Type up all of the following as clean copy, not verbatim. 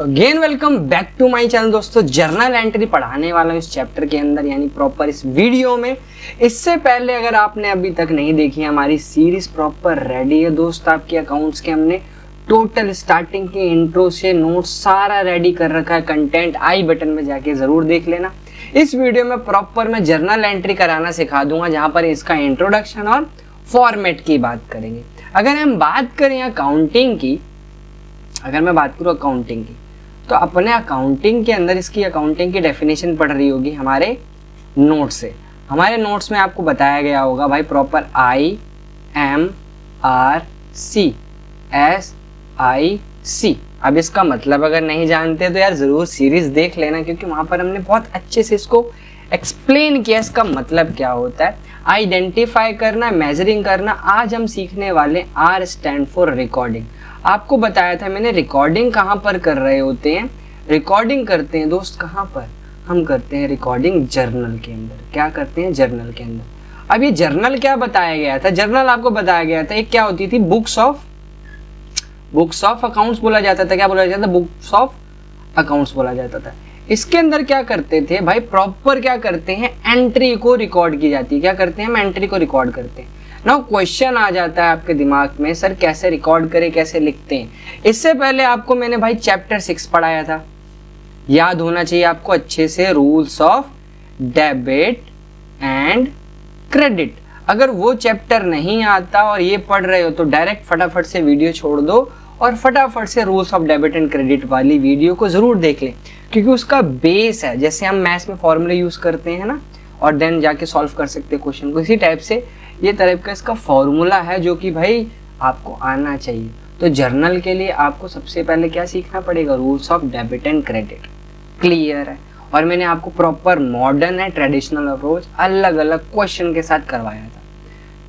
Again welcome back to my channel दोस्तों। Journal entry पढ़ाने वाला हूं इस चैप्टर के अंदर यानी प्रॉपर इस वीडियो में। इससे पहले अगर आपने अभी तक नहीं देखी हमारी सीरीज प्रॉपर रेडी है दोस्त। आपके अकाउंट्स के हमने टोटल स्टार्टिंग के इंट्रो से नोट्स सारा रेडी कर रखा है। कंटेंट आई बटन में जाके जरूर देख लेना। इस वीडियो में प्रॉपर मैं जर्नल एंट्री कराना सिखा दूंगा, जहां पर इसका इंट्रोडक्शन और फॉर्मेट की बात करेंगे। अगर हम बात करें अकाउंटिंग की, अगर मैं बात करूँ अकाउंटिंग की, तो अपने अकाउंटिंग के अंदर इसकी अकाउंटिंग की डेफिनेशन पढ़ रही होगी हमारे नोट से। हमारे नोट्स में आपको बताया गया होगा भाई प्रॉपर IMRCSIC। अब इसका मतलब अगर नहीं जानते तो यार जरूर सीरीज देख लेना, क्योंकि वहां पर हमने बहुत अच्छे से इसको एक्सप्लेन किया इसका मतलब क्या होता है। आइडेंटिफाई करना, मेजरिंग करना। आज हम सीखने वाले R स्टैंड फॉर रिकॉर्डिंग। आपको बताया था मैंने रिकॉर्डिंग कहाँ पर कर रहे होते हैं। रिकॉर्डिंग करते हैं दोस्त कहाँ पर, हम करते हैं रिकॉर्डिंग जर्नल के अंदर। क्या करते हैं, जर्नल के अंदर। अब ये जर्नल क्या बताया गया था, जर्नल आपको बताया गया था एक क्या होती थी, बुक्स ऑफ अकाउंट्स बोला जाता था। क्या बोला जाता था, बुक्स ऑफ अकाउंट्स बोला जाता था। इसके अंदर क्या करते थे भाई, प्रॉपर क्या करते हैं, एंट्री को रिकॉर्ड की जाती है। क्या करते हैं, हम एंट्री को रिकॉर्ड करते हैं। नाउ क्वेश्चन आ जाता है आपके दिमाग में, सर कैसे रिकॉर्ड करें, कैसे लिखते हैं। इससे पहले आपको मैंने भाई चैप्टर 6 पढ़ाया था, याद होना चाहिए आपको अच्छे से, rules of debit and credit. अगर वो चैप्टर नहीं आता और ये पढ़ रहे हो तो डायरेक्ट फटाफट से वीडियो छोड़ दो और फटाफट से rules of debit and credit वाली वीडियो को जरूर देख लें, क्योंकि उसका बेस है। जैसे हम मैथ्स में फॉर्मूले यूज करते हैं ना, और देन जाके सॉल्व कर सकते हैं क्वेश्चन को, इसी टाइप से ये टाइप का इसका फॉर्मूला है जो कि भाई आपको आना चाहिए। तो जर्नल के लिए आपको सबसे पहले क्या सीखना पड़ेगा, rules of debit and credit. Clear है। और मैंने आपको प्रॉपर मॉडर्न है ट्रेडिशनल अप्रोच अलग अलग क्वेश्चन के साथ करवाया था।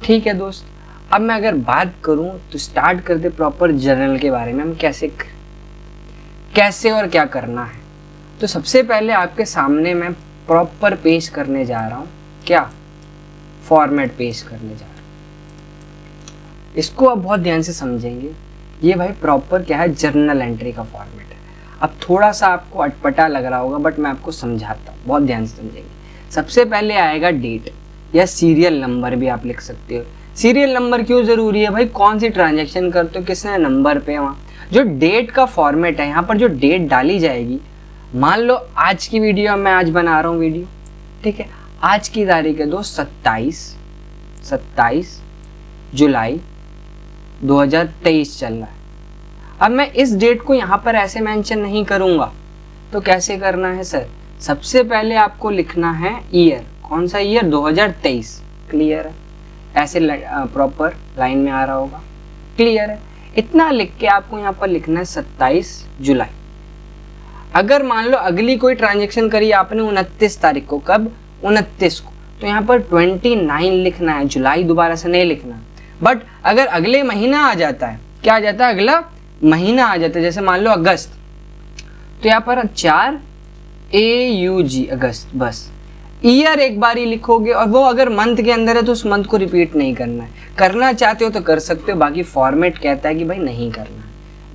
ठीक है दोस्त, अब मैं अगर बात करूं तो स्टार्ट करते प्रॉपर जर्नल के बारे में। हम कैसे और क्या करना है। तो सबसे पहले आपके सामने मैं प्रॉपर पेश करने जा रहा हूं, क्या, फॉर्मेट पेश करने जा रहा हूं। इसको आप बहुत ध्यान से समझेंगे। ये भाई प्रॉपर क्या है, जर्नल एंट्री का फॉर्मेट है। अब थोड़ा सा आपको अटपटा लग रहा होगा, बट मैं आपको समझाता हूँ, बहुत ध्यान से समझेंगे। सबसे पहले आएगा डेट या सीरियल नंबर भी आप लिख सकते हो। सीरियल नंबर क्यों जरूरी है भाई, कौन सी ट्रांजेक्शन करते हो, किसने नंबर पे, वहाँ जो डेट का फॉर्मेट है, यहाँ पर जो डेट डाली जाएगी, मान लो आज की वीडियो मैं आज बना रहा हूँ वीडियो, ठीक है, आज की तारीख है दोस्त 27 जुलाई 2023 चल रहा है। अब मैं इस डेट को यहाँ पर ऐसे मेंशन नहीं करूँगा, तो कैसे करना है सर, सबसे पहले आपको लिखना है ईयर, कौन सा ईयर, 2023। क्लियर है, ऐसे प्रॉपर लाइन में आ रहा होगा। क्लियर है, इतना लिख के आपको यहाँ पर लिखना है 27 जुलाई। अगर मान लो अगली कोई ट्रांजेक्शन करी आपने 29 तारीख को, कब, 29 को, तो यहाँ पर 29 लिखना है, जुलाई दोबारा से नहीं लिखना। बट अगर अगले महीना आ जाता है, क्या आ जाता है, अगला महीना आ जाता है, जैसे मान लो अगस्त, तो यहाँ पर 4 AUG अगस्त, बस ईयर एक बार ही लिखोगे। और वो अगर मंथ के अंदर है तो उस मंथ को रिपीट नहीं करना है। करना चाहते हो तो कर सकते हो, बाकी फॉर्मेट कहता है कि भाई नहीं करना है।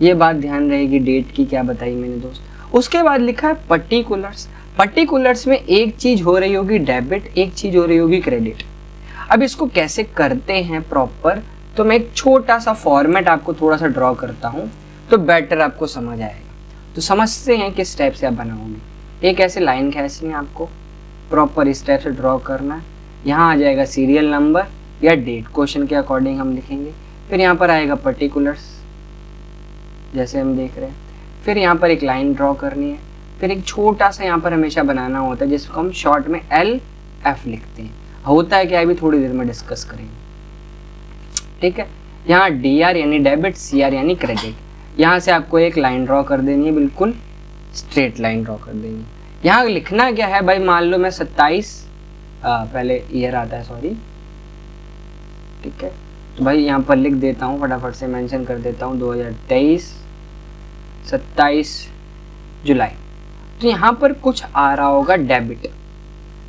ये बात ध्यान रहेगी। डेट की क्या बताई मैंने दोस्त। उसके बाद लिखा है पर्टिकुलर्स। पर्टिकुलर्स में एक चीज हो रही होगी डेबिट, एक चीज हो रही होगी क्रेडिट। अब इसको कैसे करते हैं प्रॉपर, तो मैं एक छोटा सा फॉर्मेट आपको थोड़ा सा ड्रॉ करता हूं, तो बेटर आपको समझ आएगा। तो समझते हैं किस टाइप से आप बनाओगे। एक ऐसे लाइन खींचनी है आपको, प्रॉपर इस टाइप से ड्रॉ करना है। यहाँ आ जाएगा सीरियल नंबर या डेट, क्वेश्चन के अकॉर्डिंग हम लिखेंगे। फिर यहाँ पर आएगा पर्टिकुलर्स, जैसे हम देख रहे हैं। फिर यहाँ पर एक लाइन ड्रॉ करनी है। फिर एक छोटा सा यहाँ पर हमेशा बनाना होता है, जिसको हम शॉर्ट में LF लिखते हैं। होता है क्या, अभी थोड़ी देर में डिस्कस करेंगे। ठीक है, यहाँ DR यानी डेबिट, CR यानी क्रेडिट। यहाँ से आपको एक लाइन ड्रॉ कर देनी है, बिल्कुल स्ट्रेट लाइन ड्रॉ कर देनी है। यहाँ लिखना क्या है भाई, मान लो मैं 27, पहले ईयर आता है, सॉरी, ठीक है, तो भाई यहाँ पर लिख देता हूँ, फटाफट से मेंशन कर देता हूँ 2023 27 जुलाई। तो यहाँ पर कुछ आ रहा होगा डेबिट,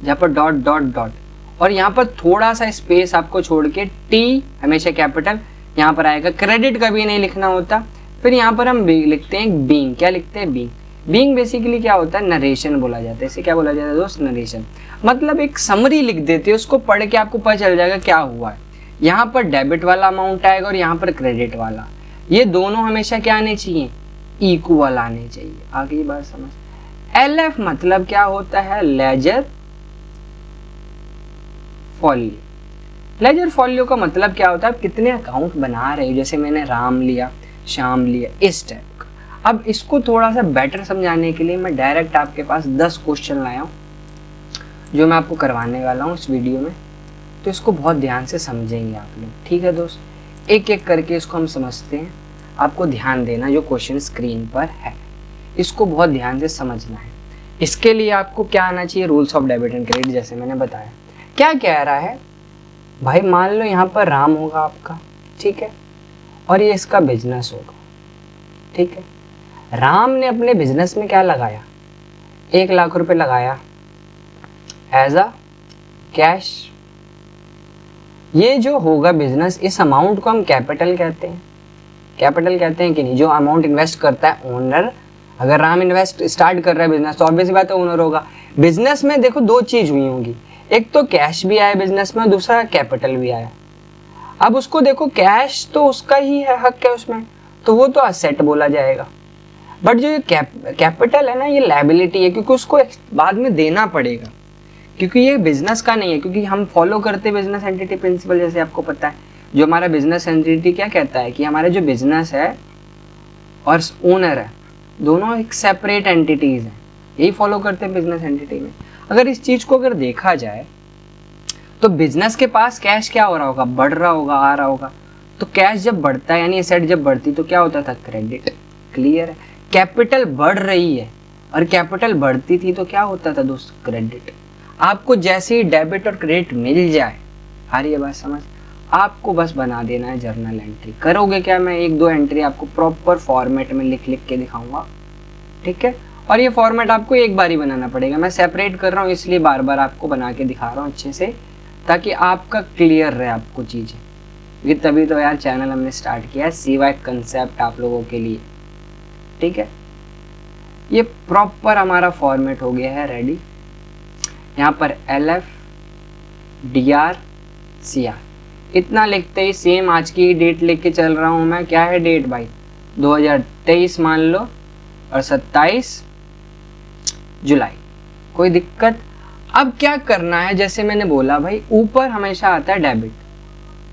जहाँ पर डॉट डॉट डॉट, और यहाँ पर थोड़ा सा स्पेस आपको छोड़ के T हमेशा कैपिटल, यहाँ पर आएगा। क्रेडिट कभी नहीं लिखना होता, फिर यहाँ पर हम लिखते हैं बीइंग। क्या लिखते हैं? बीइंग। बीइंग बेसिकली क्या होता है? नरेशन बोला जाता है। इसे क्या बोला जाता है दोस्त? नरेशन। मतलब एक समरी लिख देते हैं, उसको पढ़ के आपको पता चल जाएगा क्या हुआ है। यहाँ पर डेबिट वाला अमाउंट आएगा और यहाँ पर क्रेडिट वाला। ये दोनों हमेशा क्या आने चाहिए? इक्वल आने चाहिए। आगे बात समझ। LF मतलब क्या होता है? Laser folio. लेजर फॉलियो का मतलब क्या होता है? आप कितने अकाउंट बना रहे हो, जैसे मैंने राम लिया, श्याम लिया, इस टाइप का। अब इसको थोड़ा सा बेटर समझाने के लिए मैं डायरेक्ट आपके पास 10 क्वेश्चन लाया हूँ जो मैं आपको करवाने वाला हूँ इस वीडियो में। तो इसको बहुत ध्यान से समझेंगे आप लोग, ठीक है दोस्त? एक एक करके इसको हम समझते हैं। आपको ध्यान देना, जो क्वेश्चन स्क्रीन पर है इसको बहुत ध्यान से समझना है। इसके लिए आपको क्या आना चाहिए? Rules of debit and credit, जैसे मैंने बताया। क्या कह रहा है भाई? मान लो यहाँ पर राम होगा आपका, ठीक है, और ये इसका बिजनेस होगा, ठीक है। राम ने अपने बिजनेस में क्या लगाया? 1 लाख रुपए लगाया एज अ कैश। ये जो होगा बिजनेस, इस अमाउंट को हम कैपिटल कहते हैं। कैपिटल कहते हैं कि नहीं? जो अमाउंट इन्वेस्ट करता है ओनर। अगर राम इन्वेस्ट स्टार्ट कर रहा है बिजनेस तो ऑब्वियस बात है ओनर होगा। बिजनेस में देखो 2 चीज हुई होंगी, एक तो कैश भी आया बिजनेस में, दूसरा कैपिटल भी आया। अब उसको देखो, कैश तो उसका ही है, हक है उसमें, तो वो तो असेट बोला जाएगा। बट जो ये कैपिटल है ना, ये लायबिलिटी है, क्योंकि उसको बाद में देना पड़ेगा, क्योंकि ये बिजनेस का नहीं है। क्योंकि हम फॉलो करते हैं बिजनेस एंटिटी प्रिंसिपल, जैसे आपको पता है। जो हमारा बिजनेस एंटिटी क्या कहता है कि हमारे जो बिजनेस है और ओनर है दोनों एक सेपरेट एंटिटीज हैं। यही फॉलो करते हैं बिजनेस एंटिटी में। अगर इस चीज को अगर देखा जाए तो बिजनेस के पास कैश क्या हो रहा होगा? बढ़ रहा होगा, आ रहा होगा। तो कैश जब बढ़ता है, यानी एसेट जब बढ़ती, तो क्या होता था? क्रेडिट। क्लियर है? कैपिटल बढ़ रही है और कैपिटल बढ़ती थी तो क्या होता था दोस्त? क्रेडिट। आपको जैसे ही डेबिट और क्रेडिट मिल जाए, आ रही है बात समझ, आपको बस बना देना है जर्नल एंट्री। करोगे क्या? मैं 1-2 एंट्री आपको प्रॉपर फॉर्मेट में लिख लिख के दिखाऊंगा, ठीक है। और ये फॉर्मेट आपको एक बार ही बनाना पड़ेगा। मैं सेपरेट कर रहा हूँ इसलिए बार बार आपको बना के दिखा रहा हूँ अच्छे से, ताकि आपका क्लियर रहे आपको चीज़ें। ये तभी तो यार चैनल हमने स्टार्ट किया है, CY कंसेप्ट आप लोगों के लिए, ठीक है। ये प्रॉपर हमारा फॉर्मेट हो गया है रेडी। यहाँ पर LF DR CR इतना लिखते ही सेम आज की डेट लिख के चल रहा हूँ मैं। क्या है डेट भाई? 2023 मान लो, और 27 जुलाई। कोई दिक्कत? अब क्या करना है? जैसे मैंने बोला भाई, ऊपर हमेशा आता है डेबिट,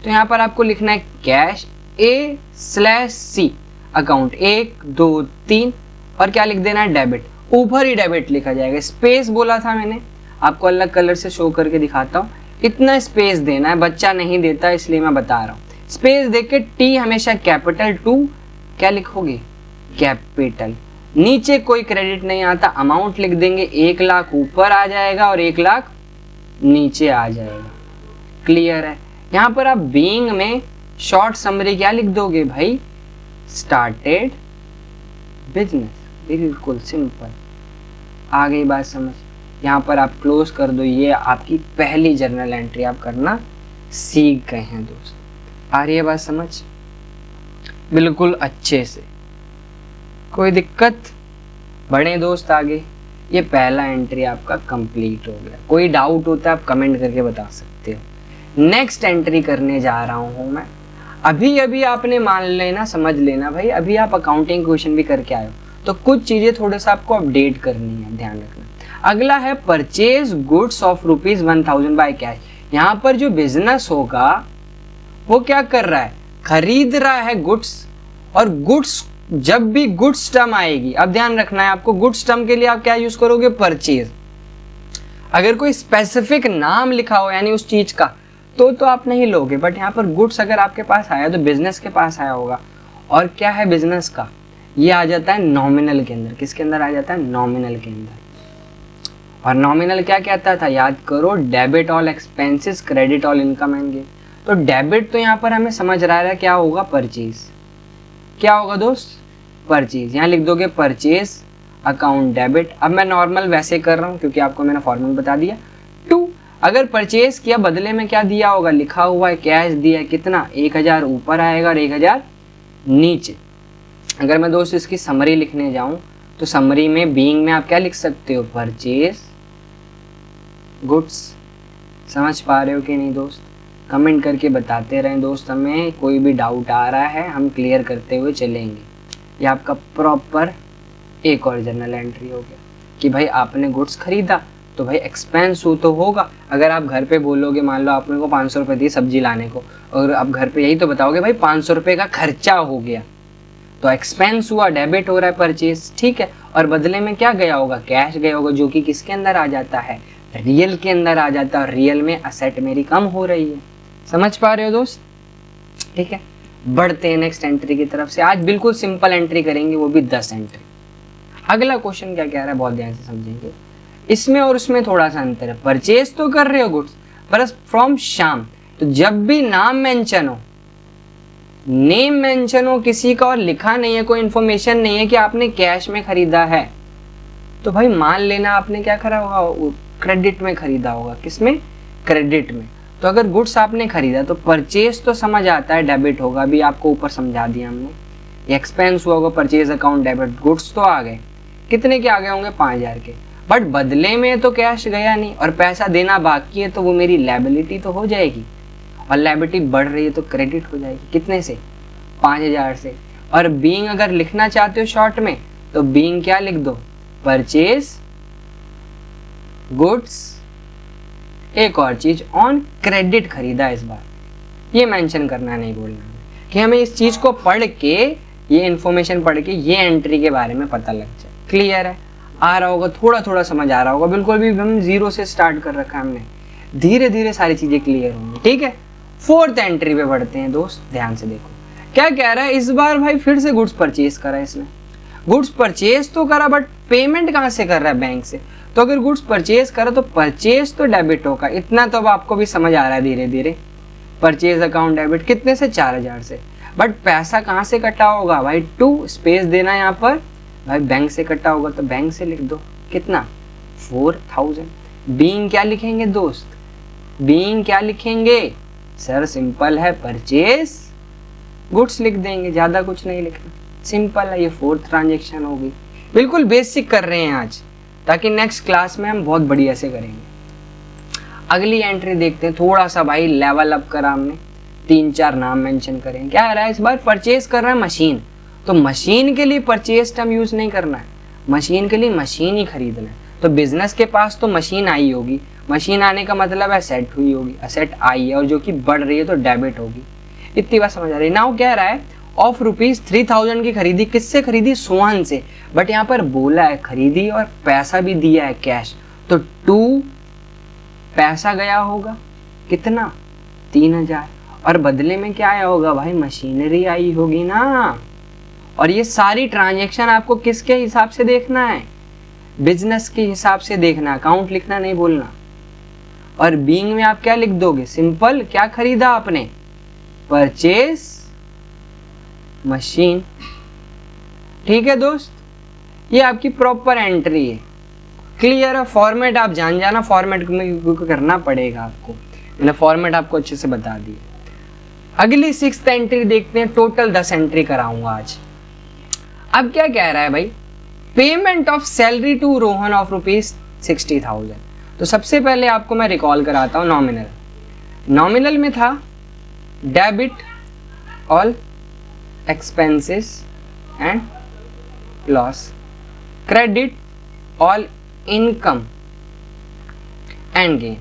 तो यहाँ पर आपको लिखना है कैश A/C अकाउंट 1 2 3, और क्या लिख देना है? डेबिट। ऊपर ही डेबिट लिखा जाएगा। स्पेस बोला था मैंने, आपको अलग कलर से शो करके दिखाता हूँ। इतना स्पेस देना है, बच्चा नहीं देता इसलिए मैं बता रहा हूँ। स्पेस देके T हमेशा कैपिटल 2 क्या लिखोगे? कैपिटल। नीचे कोई क्रेडिट नहीं आता, अमाउंट लिख देंगे। 1 लाख ऊपर आ जाएगा और 1 लाख नीचे आ जाएगा। क्लियर है? यहाँ पर आप बीइंग में शॉर्ट समरी क्या लिख दोगे भाई? Started business. बिल्कुल सिंपल। आ गई बात समझ? यहाँ पर आप क्लोज कर दो। ये आपकी पहली जर्नल एंट्री आप करना सीख गए हैं दोस्त। आ रही है बात समझ? बिल्कुल अच्छे से, कोई दिक्कत? बढ़े दोस्त आगे। ये पहला एंट्री आपका कंप्लीट हो गया। कोई डाउट होता है आप कमेंट करके बता सकते हो। नेक्स्ट एंट्री करने जा रहा हूँ मैं। अभी अभी आपने मान लेना, समझ लेना भाई, अभी आप अकाउंटिंग क्वेश्चन भी करके आए हो, तो कुछ चीजें थोड़ा सा आपको अपडेट करनी है, ध्यान रखना। अगला है purchase goods of ₹1000 by cash. यहाँ पर जो बिजनेस होगा वो क्या कर रहा है? खरीद रहा है गुड्स। और गुड्स, जब भी गुड्स टर्म आएगी, अब ध्यान रखना है आपको, गुड्स टर्म के लिए आप क्या यूज करोगे? परचेज। अगर कोई स्पेसिफिक नाम लिखा हो यानी उस चीज का, तो आप नहीं लोगे। बट यहाँ पर गुड्स अगर आपके पास आया तो बिजनेस के पास आया होगा। और क्या है बिजनेस का? ये आ जाता है नॉमिनल के अंदर। किसके अंदर आ जाता है? नॉमिनल के अंदर। और नॉमिनल क्या कहता था? याद करो, debit all expenses, credit all income and gain. तो डेबिट तो यहाँ पर हमें समझ रहा है क्या होगा? परचेज। क्या होगा दोस्त? परचेज। यहाँ लिख दोगे परचेज अकाउंट डेबिट। अब मैं नॉर्मल वैसे कर रहा हूँ क्योंकि आपको मैंने फॉर्मूला बता दिया। 2, अगर परचेज किया, बदले में क्या दिया होगा? लिखा हुआ है कैश दिया है। कितना? 1000 ऊपर आएगा और 1000 नीचे। अगर मैं दोस्त इसकी समरी लिखने जाऊं तो समरी में बीइंग में आप क्या लिख सकते हो, परचेज गुड्स। समझ पा रहे हो कि नहीं दोस्त? कमेंट करके बताते रहें दोस्त, हमें कोई भी डाउट आ रहा है हम क्लियर करते हुए चलेंगे। ये आपका प्रॉपर एक और जर्नल एंट्री हो गया कि भाई आपने गुड्स खरीदा तो भाई एक्सपेंस हो तो होगा। अगर आप घर पे बोलोगे, मान लो आपने को 500 रुपये दिए सब्जी लाने को, और आप घर पे यही तो बताओगे भाई 500 रुपये का खर्चा हो गया, तो एक्सपेंस हुआ, डेबिट हो रहा है परचेज, ठीक है। और बदले में क्या गया होगा, कैश गया होगा, जो कि किसके अंदर आ जाता है, रियल के अंदर आ जाता है। और रियल में असेट मेरी कम हो रही है। समझ पा रहे हो दोस्त? ठीक है, बढ़ते हैं नेक्स्ट एंट्री की तरफ से। आज बिल्कुल सिंपल एंट्री करेंगे, वो भी 10 एंट्री। अगला क्वेश्चन क्या कह रहा है, बहुत ध्यान से समझेंगे। इसमें और उसमें थोड़ा सा अंतर है। परचेज तो कर रहे हो गुड्स, पर फ्रॉम श्याम, तो जब भी नाम मेंशन हो, नेम मेंशन हो किसी का और लिखा नहीं है, कोई इंफॉर्मेशन नहीं है कि आपने कैश में खरीदा है, तो भाई मान लेना आपने क्या करा होगा, क्रेडिट में खरीदा होगा। किसमें? क्रेडिट में। तो अगर गुड्स आपने खरीदा तो परचेज तो समझ आता है डेबिट होगा, अभी आपको ऊपर समझा दिया हमने। एक्सपेंस हुआ होगा, परचेज अकाउंट डेबिट, गुड्स तो आ गए, कितने के आ गए होंगे, 5000 के। बट बदले में तो कैश गया नहीं और पैसा देना बाकी है, तो वो मेरी लायबिलिटी तो हो जाएगी, और लायबिलिटी बढ़ रही है तो क्रेडिट हो जाएगी। कितने से? 5000 से। और बीइंग अगर लिखना चाहते हो शॉर्ट में, तो बीइंग क्या लिख दो, परचेज गुड्स, एक और चीज ऑन क्रेडिट खरीदा। इस बार ये मेंशन करना नहीं भूलना कि हमें इस चीज को पढ़ के, ये इंफॉर्मेशन पढ़ के ये एंट्री के बारे में पता लग जाए। क्लियर है? आ रहा होगा, थोड़ा थोड़ा समझ आ रहा होगा, बिल्कुल भी हम जीरो से स्टार्ट कर रखा है हमने, धीरे धीरे सारी चीजें क्लियर होंगी। ठीक है, फोर्थ एंट्री पे बढ़ते हैं दोस्त, ध्यान से देखो क्या कह रहा है। इस बार भाई फिर से गुड्स परचेज करा है इसने। गुड्स परचेज तो करा, बट पेमेंट कहाँ से कर रहा है, बैंक से। तो अगर गुड्स परचेज करा तो परचेज तो डेबिट होगा, इतना तो अब आपको भी समझ आ रहा है धीरे धीरे। परचेज अकाउंट डेबिट कितने से, 4000 से। बट पैसा कहाँ से कटा होगा भाई, 2 स्पेस देना यहाँ पर, भाई बैंक से कटा होगा तो बैंक से लिख दो। कितना? 4000। बीइंग क्या लिखेंगे दोस्त, बीइंग क्या लिखेंगे सर, सिंपल है, परचेज गुड्स लिख देंगे, ज्यादा कुछ नहीं लिखना, सिंपल है। ये फोर्थ ट्रांजेक्शन होगी। बिल्कुल बेसिक कर रहे हैं आज, ताकि नेक्स्ट क्लास में हम बहुत बढ़िया से करेंगे। अगली एंट्री देखते हैं, थोड़ा सा भाई लेवल अप करा हमने, 3-4 नाम मेंशन करें। क्या आ रहा है इस बार, परचेज कर रहा है मशीन, तो मशीन के लिए परचेज टर्म यूज नहीं करना है, मशीन के लिए मशीन ही खरीदना है। तो बिजनेस के पास तो मशीन आई होगी, मशीन आने का मतलब एसेट हुई होगी, एसेट आई है और जो कि बढ़ रही है तो डेबिट होगी। इतनी बात समझ आ रही है। नाउ कह रहा है ऑफ ₹3000 की खरीदी, किससे खरीदी, सोहन से। बट यहाँ पर बोला है खरीदी और पैसा भी दिया है कैश, तो 2 पैसा गया होगा, कितना, 3000, और बदले में क्या आया होगा भाई, मशीनरी आई होगी ना। और ये सारी ट्रांजैक्शन आपको किसके हिसाब से देखना है, बिजनेस के हिसाब से देखना, अकाउंट लिखना नहीं भूलना। और बीइंग में आप क्या लिख दोगे, सिंपल, क्या खरीदा आपने, परचेज मशीन। ठीक है दोस्त, ये आपकी प्रॉपर एंट्री है। क्लियर है? फॉर्मेट आप जान जाना, फॉर्मेट में करना पड़ेगा आपको, मैंने फॉर्मेट आपको अच्छे से बता दिया। अगली 6th एंट्री देखते हैं, टोटल 10 एंट्री कराऊंगा आज। अब क्या कह रहा है भाई, payment of salary to Rohan of ₹60,000। तो सबसे पहले आपको मैं रिकॉल कराता हूं नॉमिनल। नॉमिनल में था debit all expenses and loss, credit all income and gain.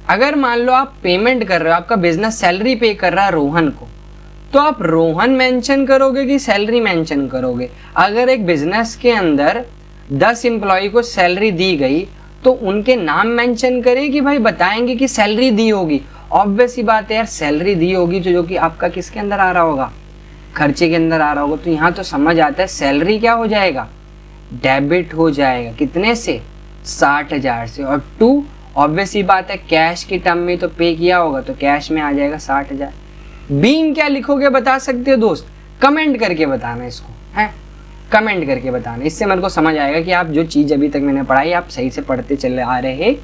अगर मान लो आप पेमेंट कर रहे हो, आपका बिजनेस सैलरी पे कर रहा है रोहन को, तो आप रोहन मेंशन करोगे कि सैलरी मेंशन करोगे। अगर एक बिजनेस के अंदर 10 एम्प्लॉय को सैलरी दी गई तो उनके नाम मेंशन करें कि भाई बताएंगे कि सैलरी दी होगी। ऑब्वियस ही बात है यार, सैलरी दी होगी जो कि आपका किसके अंदर आ रहा होगा, खर्चे के अंदर आ रहा होगा। तो यहाँ तो समझ आता है सैलरी क्या हो जाएगा, डेबिट हो जाएगा। कितने से, 60,000 से। और 2 ऑब्वियस ही बात है, कैश की टर्म में तो पे किया होगा तो कैश में आ जाएगा 60,000। बीइंग क्या लिखोगे बता सकते हो दोस्त, कमेंट करके बताना इसको, है कमेंट करके बताना, इससे मेरे को समझ आएगा कि आप जो चीज अभी तक मैंने पढ़ाई आप सही से पढ़ते चले आ रहे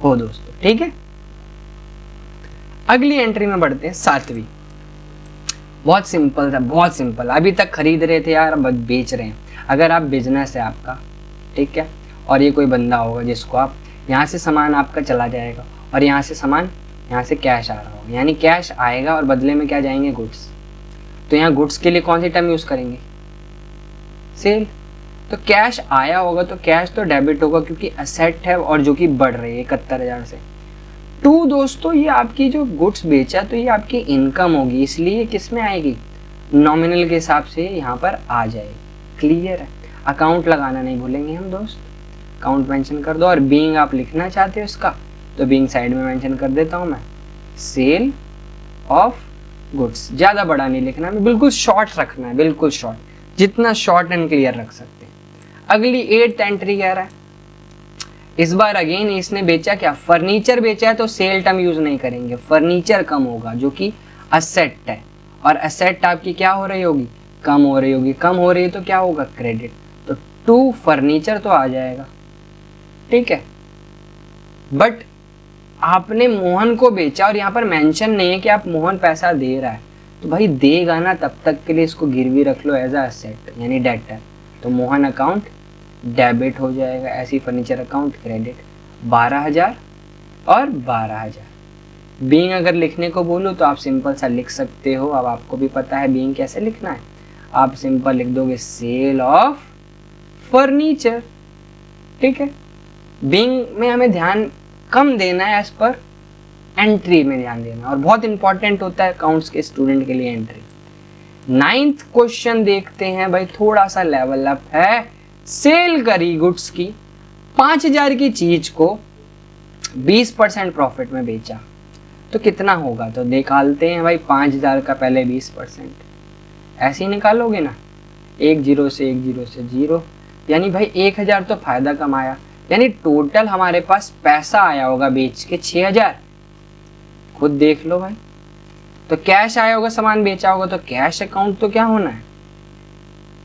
हो दोस्तों। ठीक है, अगली एंट्री में बढ़ते हैं 7वीं। बहुत सिंपल था, बहुत सिंपल। अभी तक खरीद रहे थे यार, अब बेच रहे हैं। अगर आप बिजनेस है आपका, ठीक है, और ये कोई बंदा होगा जिसको आप यहाँ से सामान आपका चला जाएगा और यहाँ से सामान, यहाँ से कैश आ रहा होगा, यानी कैश आएगा और बदले में क्या जाएंगे, गुड्स। तो यहाँ गुड्स के लिए कौन सी टर्म यूज करेंगे, सेल। तो कैश आया होगा तो कैश तो डेबिट होगा क्योंकि असेट है और जो कि बढ़ रही है 71,000 से। टू दोस्तों, ये आपकी जो गुड्स बेचा तो ये आपकी इनकम होगी, इसलिए किस में आएगी, नॉमिनल के हिसाब से यहाँ पर आ जाएगी। क्लियर है। अकाउंट लगाना नहीं भूलेंगे हम दोस्त, अकाउंट मेंशन कर दो। और बीइंग आप लिखना चाहते हो इसका, तो बीइंग साइड में मेंशन कर देता हूँ मैं, सेल ऑफ गुड्स। ज़्यादा बड़ा नहीं लिखना है, बिल्कुल शॉर्ट रखना है, बिल्कुल शॉर्ट, जितना शॉर्ट एंड क्लियर रख सकते हैं। अगली 8th एंट्री कह रहा है, इस बार अगेन इसने बेचा क्या, फर्नीचर बेचा है, तो सेल टर्म यूज नहीं करेंगे, फर्नीचर कम होगा जो कि असेट है, और असेट आपकी क्या हो रही होगी, कम हो रही होगी। कम हो रही है तो क्या होगा, क्रेडिट। तो टू फर्नीचर तो आ जाएगा, ठीक है। बट आपने मोहन को बेचा और यहाँ पर मेंशन नहीं है कि आप मोहन पैसा दे रहा है, तो भाई देगा ना, तब तक के लिए इसको गिरवी रख लो एज अ एसेट यानी डेटर। तो मोहन अकाउंट डेबिट हो जाएगा, ऐसी फर्नीचर अकाउंट क्रेडिट। 12,000 और 12,000। बीइंग अगर लिखने को बोलूँ तो आप सिंपल सा लिख सकते हो, अब आपको भी पता है बीइंग कैसे लिखना है। आप सिंपल लिख दोगे सेल ऑफ फर्नीचर, ठीक है। बीइंग में हमें ध्यान कम देना है, एज पर एंट्री में ध्यान देना, और बहुत इंपॉर्टेंट होता है अकाउंट्स के स्टूडेंट के लिए एंट्री। 9th क्वेश्चन देखते हैं भाई, थोड़ा सा लेवल अप है। सेल करी गुड्स की, 5,000 की चीज को 20% प्रॉफिट में बेचा, तो कितना होगा, तो निकालते हैं भाई। 5,000 का पहले 20%, ऐसे ही निकालोगे ना, 1 0 से 1 0 से 0, यानी भाई 1,000 तो फायदा कमाया, यानी टोटल हमारे पास पैसा आया होगा बेच के 6,000। खुद देख लो भाई। तो कैश आया होगा, सामान बेचा होगा, तो कैश अकाउंट तो क्या होना है,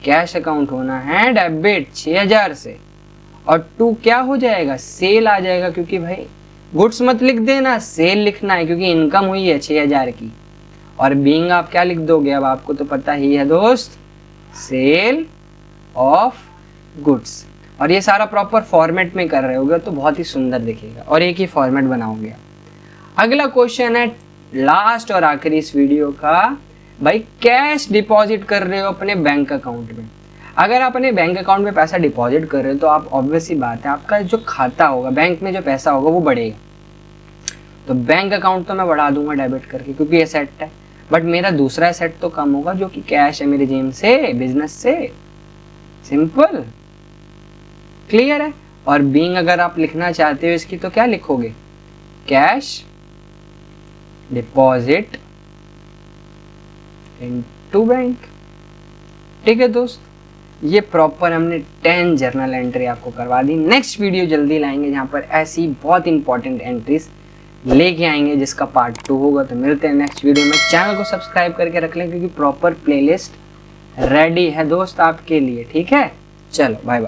कैश अकाउंट होना है डेबिट 6,000 से। और टू क्या हो जाएगा, सेल आ जाएगा, क्योंकि भाई गुड्स मत लिख देना, सेल लिखना है क्योंकि इनकम हुई है 6,000 की। और बीइंग आप क्या लिख दोगे, अब आपको तो पता ही है दोस्त, सेल ऑफ गुड्स। और ये सारा प्रॉपर फॉर्मेट में कर रहे होगे तो बहुत ही सुंदर दिखेगा और एक ही फॉर्मेट बनाओगे। अगला क्वेश्चन है लास्ट और आखिरी इस वीडियो का, भाई कैश डिपॉजिट कर रहे हो अपने बैंक अकाउंट में। अगर आप अपने बैंक अकाउंट में पैसा डिपॉजिट कर रहे हो तो आप ऑब्वियस सी बात है, आपका जो खाता होगा बैंक में, जो पैसा होगा वो बढ़ेगा। तो बैंक अकाउंट तो मैं बढ़ा दूंगा डेबिट करके क्योंकि ये सेट है, बट मेरा दूसरा सेट तो कम होगा जो कि कैश है मेरे जेब से, बिजनेस से। सिंपल, क्लियर है। और बीइंग अगर आप लिखना चाहते हो इसकी तो क्या लिखोगे, कैश डिपॉजिट इनटू बैंक, ठीक है दोस्त। ये प्रॉपर हमने 10 जर्नल एंट्री आपको करवा दी। नेक्स्ट वीडियो जल्दी लाएंगे जहां पर ऐसी बहुत इंपॉर्टेंट एंट्रीज लेके आएंगे जिसका पार्ट 2 होगा। तो मिलते हैं नेक्स्ट वीडियो में। चैनल को सब्सक्राइब करके रख लें क्योंकि प्रॉपर प्लेलिस्ट रेडी है दोस्त आपके लिए, ठीक है। चलो बाय बाय।